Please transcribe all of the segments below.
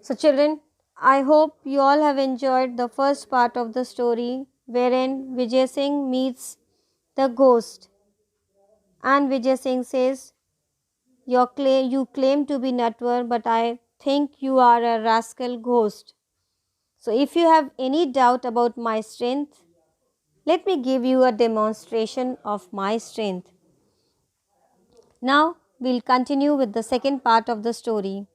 So, children, I hope you all have enjoyed the first part of the story wherein Vijay Singh meets the ghost. And Vijay Singh says, you claim to be Natwar, but I think you are a rascal ghost. So, if you have any doubt about my strength, let me give you a demonstration of my strength. Now, we'll continue with the second part of the story.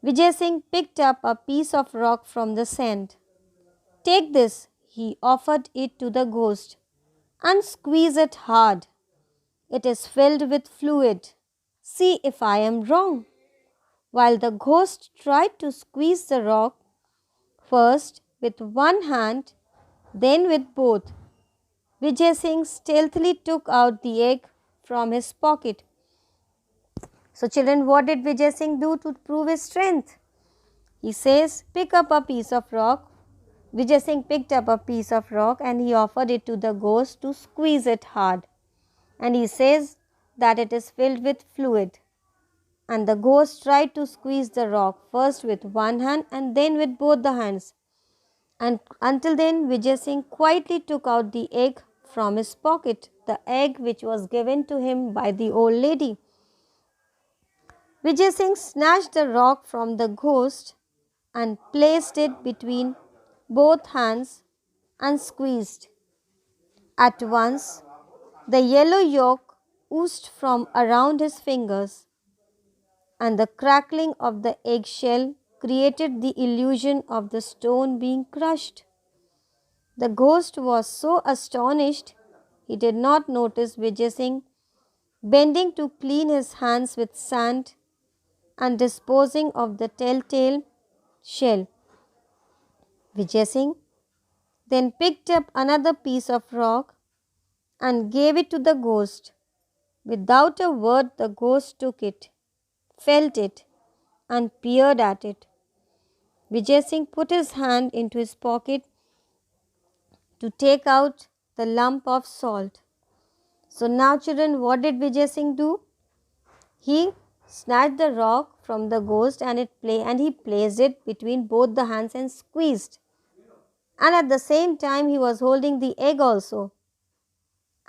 Vijay Singh picked up a piece of rock from the sand. Take this, he offered it to the ghost, and squeeze it hard. It is filled with fluid. See if I am wrong. While the ghost tried to squeeze the rock, first with one hand, then with both, Vijay Singh stealthily took out the egg from his pocket. So, children, what did Vijay Singh do to prove his strength? He says, pick up a piece of rock. Vijay Singh picked up a piece of rock and he offered it to the ghost to squeeze it hard. And he says that it is filled with fluid. And the ghost tried to squeeze the rock first with one hand and then with both the hands. And until then, Vijay Singh quietly took out the egg from his pocket, the egg which was given to him by the old lady. Vijay Singh snatched the rock from the ghost and placed it between both hands and squeezed. At once, the yellow yolk oozed from around his fingers, and the crackling of the eggshell created the illusion of the stone being crushed. The ghost was so astonished he did not notice Vijay Singh bending to clean his hands with sand and disposing of the telltale shell. Vijay Singh then picked up another piece of rock and gave it to the ghost. Without a word, the ghost took it, felt it, and peered at it. Vijay Singh put his hand into his pocket to take out the lump of salt. So now, children, what did Vijay Singh do? He snatched the rock from the ghost and he placed it between both the hands and squeezed. And at the same time, he was holding the egg also.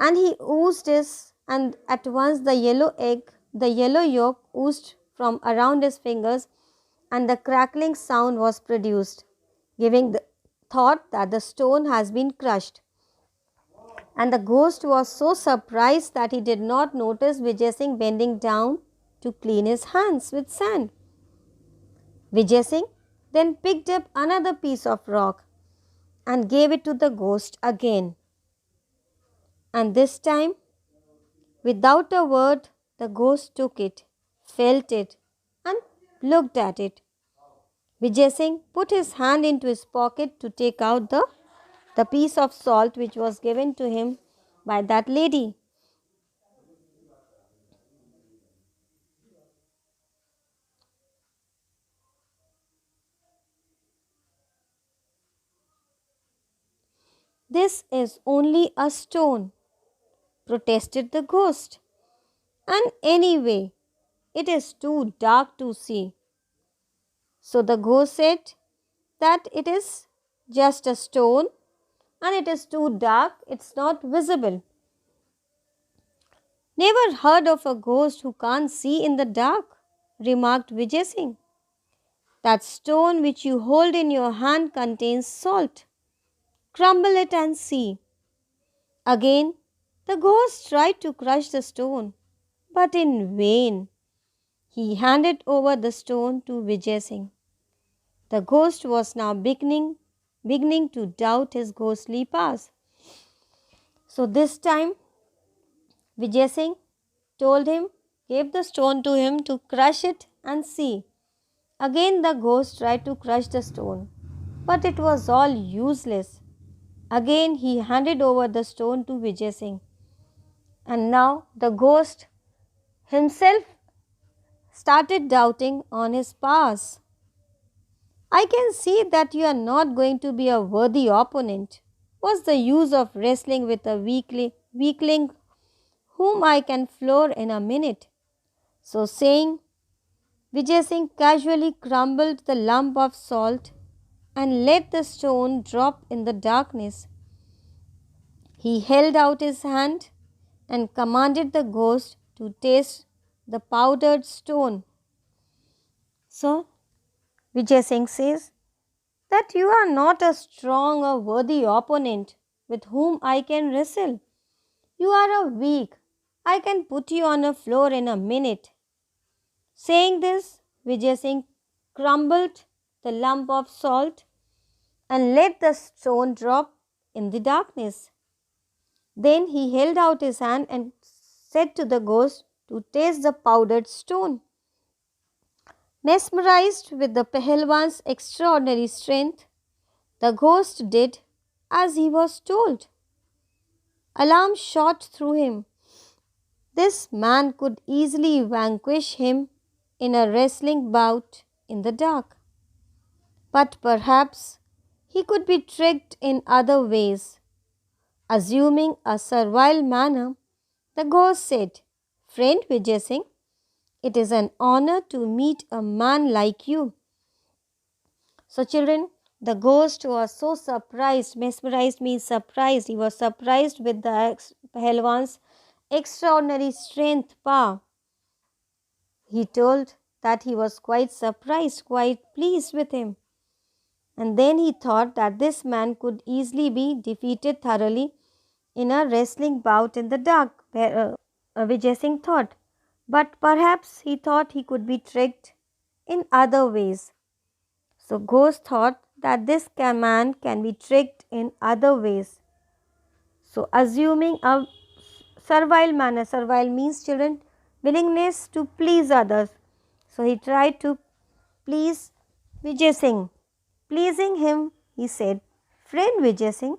And he oozed this, and at once the yellow yolk oozed from around his fingers, and the crackling sound was produced, giving the thought that the stone has been crushed. And the ghost was so surprised that he did not notice Vijay Singh bending down to clean his hands with sand. Vijay Singh then picked up another piece of rock and gave it to the ghost again. And this time, without a word, the ghost took it, felt it, and looked at it. Vijay Singh put his hand into his pocket to take out the piece of salt which was given to him by that lady. This is only a stone, protested the ghost. And anyway, it is too dark to see. So the ghost said that it is just a stone and it is too dark, it's not visible. Never heard of a ghost who can't see in the dark, remarked Vijay Singh. That stone which you hold in your hand contains salt. Crumble it and see. Again, the ghost tried to crush the stone, but in vain. He handed over the stone to Vijay Singh. The ghost was now beginning to doubt his ghostly powers. So this time, Vijay Singh told him, gave the stone to him to crush it and see. Again the ghost tried to crush the stone, but it was all useless. Again he handed over the stone to Vijay Singh. And now the ghost himself started doubting on his powers. I can see that you are not going to be a worthy opponent. What's the use of wrestling with a weakling whom I can floor in a minute? So saying, Vijay Singh casually crumbled the lump of salt and let the stone drop in the darkness. He held out his hand and commanded the ghost to taste the powdered stone. So, Vijay Singh says that you are not a strong or worthy opponent with whom I can wrestle. You are a weak. I can put you on a floor in a minute. Saying this, Vijay Singh crumbled the lump of salt and let the stone drop in the darkness. Then he held out his hand and said to the ghost to taste the powdered stone. Mesmerized with the Pahalwan's extraordinary strength, the ghost did as he was told. Alarm shot through him. This man could easily vanquish him in a wrestling bout in the dark. But perhaps he could be tricked in other ways. Assuming a servile manner, the ghost said, Friend Vijay Singh, it is an honor to meet a man like you. So, children, the ghost was so surprised, mesmerized means surprised. He was surprised with the Pahalwan's extraordinary strength, power. He told that he was quite surprised, quite pleased with him. And then he thought that this man could easily be defeated thoroughly in a wrestling bout in the dark, Vijay Singh thought. But perhaps he thought he could be tricked in other ways. So Ghost thought that this man can be tricked in other ways. So assuming a servile manner, servile means children, willingness to please others. So he tried to please Vijay Singh. Pleasing him, he said, Friend Vijay Singh,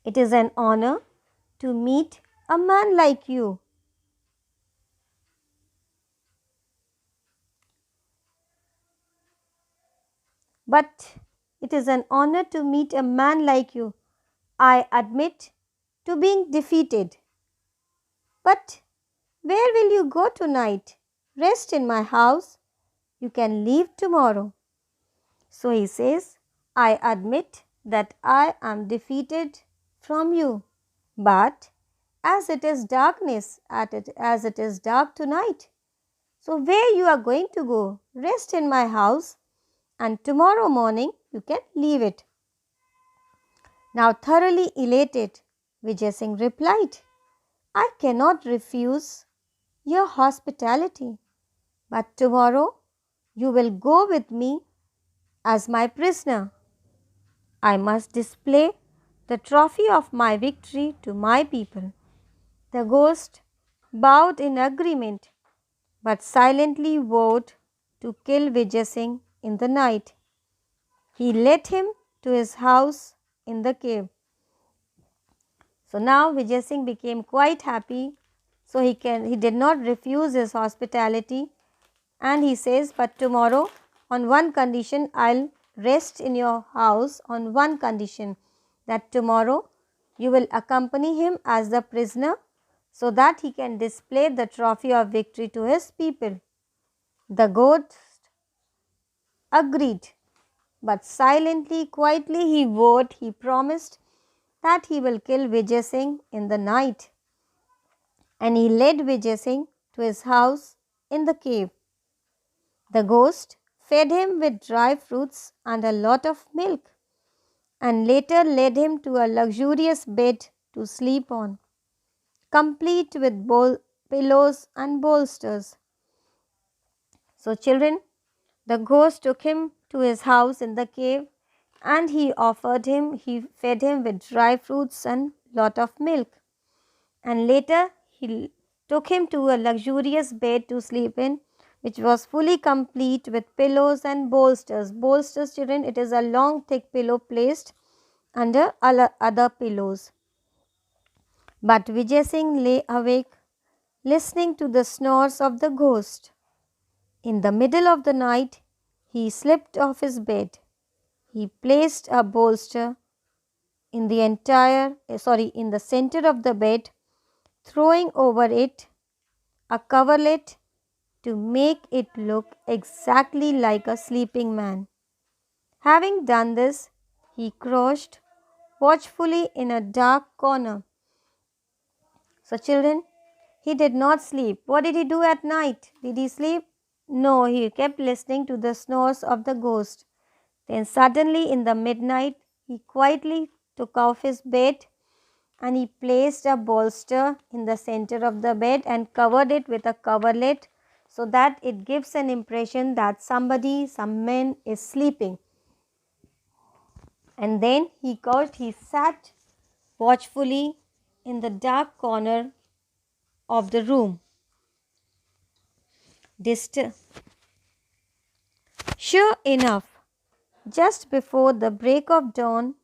it is an honor to meet a man like you. But it is an honor to meet a man like you. I admit to being defeated. But where will you go tonight? Rest in my house. You can leave tomorrow. So he says, I admit that I am defeated from you. But as it is darkness, as it is dark tonight, so where you are going to go? Rest in my house, and tomorrow morning you can leave it. Now thoroughly elated, Vijay Singh replied, I cannot refuse your hospitality, but tomorrow you will go with me as my prisoner. I must display the trophy of my victory to my people. The ghost bowed in agreement, but silently vowed to kill Vijay Singh in the night. He led him to his house in the cave. So now Vijay Singh became quite happy. So he did not refuse his hospitality, and he says, but tomorrow on one condition, I'll rest in your house on one condition, that tomorrow you will accompany him as the prisoner so that he can display the trophy of victory to his people. The ghost agreed, but silently, quietly he vowed, he promised that he will kill Vijay Singh in the night. And he led Vijay Singh to his house in the cave. The ghost fed him with dry fruits and a lot of milk, and later led him to a luxurious bed to sleep on, complete with pillows and bolsters. So, children, the ghost took him to his house in the cave, and he fed him with dry fruits and lot of milk. And later he took him to a luxurious bed to sleep in, which was fully complete with pillows and bolsters. Bolsters, children, it is a long thick pillow placed under other pillows. But Vijay Singh lay awake, listening to the snores of the ghost. In the middle of the night, he slipped off his bed. He placed a bolster in the center of the bed, throwing over it a coverlet to make it look exactly like a sleeping man. Having done this, he crouched watchfully in a dark corner. So, children, he did not sleep. What did he do at night? Did he sleep? No, he kept listening to the snores of the ghost. Then, suddenly, in the midnight, he quietly took off his bed and he placed a bolster in the center of the bed and covered it with a coverlet so that it gives an impression that some man is sleeping. And then he sat watchfully in the dark corner of the room. Sure enough, just before the break of dawn,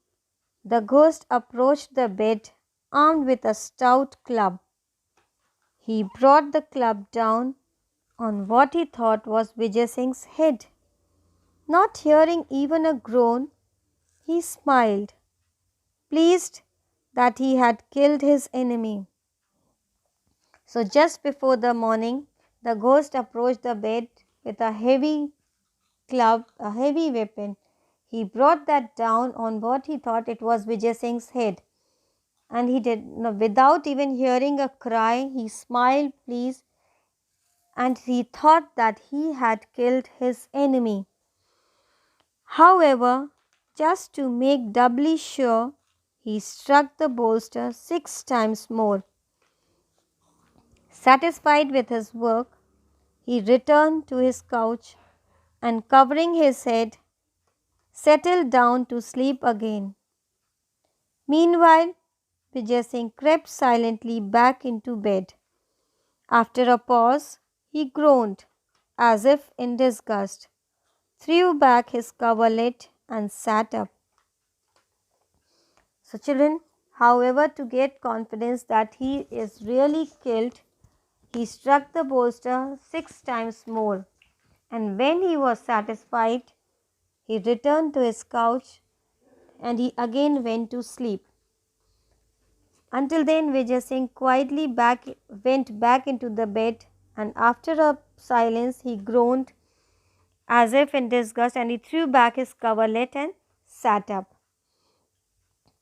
the ghost approached the bed armed with a stout club. He brought the club down on what he thought was Vijay Singh's head. Not hearing even a groan, he smiled, pleased that he had killed his enemy. So, just before the morning, the ghost approached the bed with a heavy club, a heavy weapon. He brought that down on what he thought it was Vijay Singh's head. And he did, no, without even hearing a cry, he smiled, pleased, and he thought that he had killed his enemy. However, just to make doubly sure, he struck the bolster 6 times more. Satisfied with his work, he returned to his couch and covering his head, settled down to sleep again. Meanwhile, Vijay Singh crept silently back into bed. After a pause, he groaned, as if in disgust, threw back his coverlet and sat up. So, children, however, to get confidence that he is really killed, he struck the bolster 6 times more, and when he was satisfied, he returned to his couch and he again went to sleep. Until then, Vijay Singh quietly went back into the bed, and after a silence, he groaned as if in disgust and he threw back his coverlet and sat up.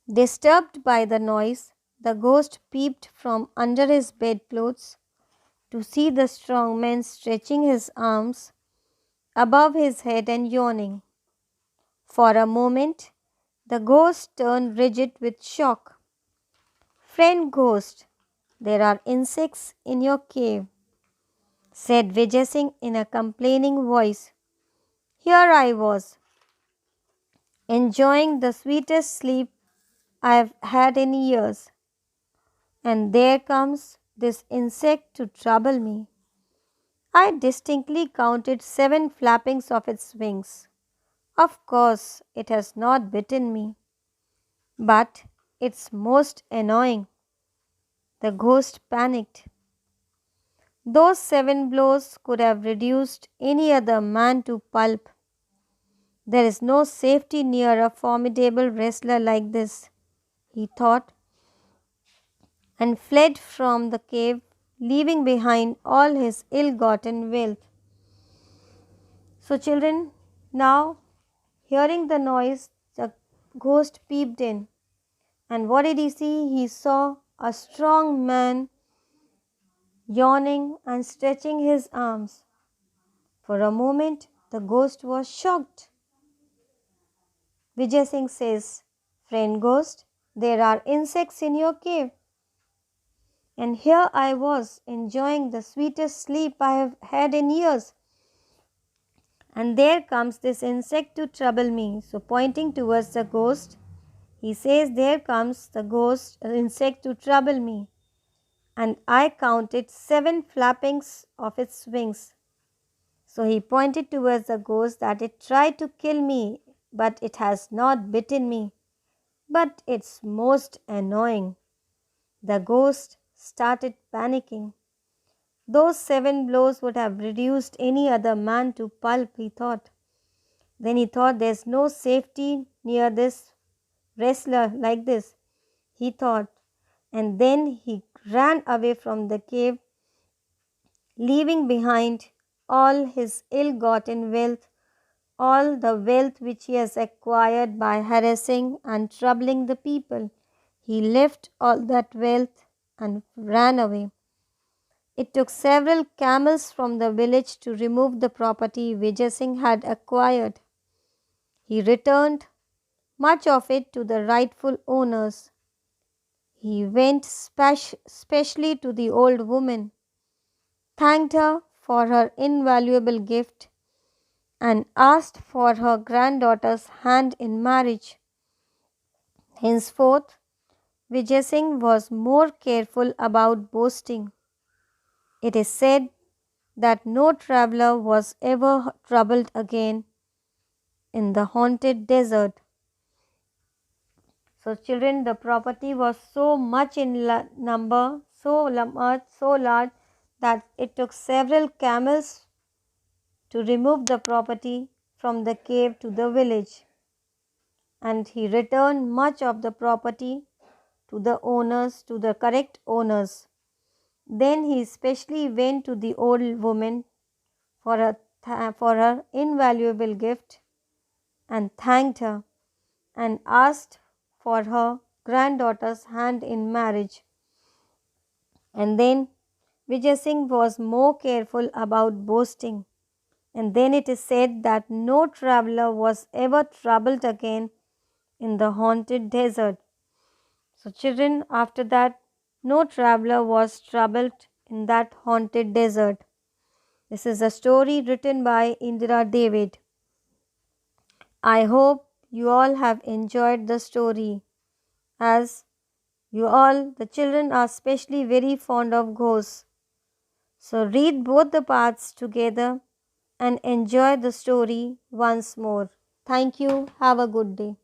Disturbed by the noise, the ghost peeped from under his bedclothes to see the strong man stretching his arms above his head and yawning. For a moment, the ghost turned rigid with shock. "Friend ghost, there are insects in your cave," said Vijay Singh in a complaining voice. "Here I was, enjoying the sweetest sleep I have had in years, and there comes this insect to trouble me. I distinctly counted 7 flappings of its wings. Of course, it has not bitten me, but it's most annoying." The ghost panicked. Those 7 blows could have reduced any other man to pulp. There is no safety near a formidable wrestler like this, he thought, and fled from the cave, leaving behind all his ill-gotten wealth. So, children, now hearing the noise, the ghost peeped in. And what did he see? He saw a strong man yawning and stretching his arms. For a moment, the ghost was shocked. Vijay Singh says, "Friend ghost, there are insects in your cave. And here I was enjoying the sweetest sleep I have had in years. And there comes this insect to trouble me." So, pointing towards the ghost, he says, "There comes the insect to trouble me. And I counted 7 flappings of its wings." So, he pointed towards the ghost that it tried to kill me, but it has not bitten me. But it's most annoying. The ghost started panicking. Those 7 blows would have reduced any other man to pulp, he thought. Then he thought, there's no safety near this wrestler like this, he thought. And then he ran away from the cave, leaving behind all his ill gotten wealth, all the wealth which he has acquired by harassing and troubling the people. He left all that wealth and ran away. It took several camels from the village to remove the property Vijay Singh had acquired. He returned much of it to the rightful owners. He went specially to the old woman, thanked her for her invaluable gift, and asked for her granddaughter's hand in marriage. Henceforth, Vijay Singh was more careful about boasting. It is said that no traveller was ever troubled again in the haunted desert. So, children, the property was so much in number, so large that it took several camels to remove the property from the cave to the village. And he returned much of the property to the owners, to the correct owners. Then he especially went to the old woman for her invaluable gift and thanked her and asked for her granddaughter's hand in marriage. And then Vijay Singh was more careful about boasting. And then it is said that no traveller was ever troubled again in the haunted desert. So, children, after that, no traveller was troubled in that haunted desert. This is a story written by Indira David. I hope you all have enjoyed the story, as you all, the children, are especially very fond of ghosts. So, read both the parts together and enjoy the story once more. Thank you. Have a good day.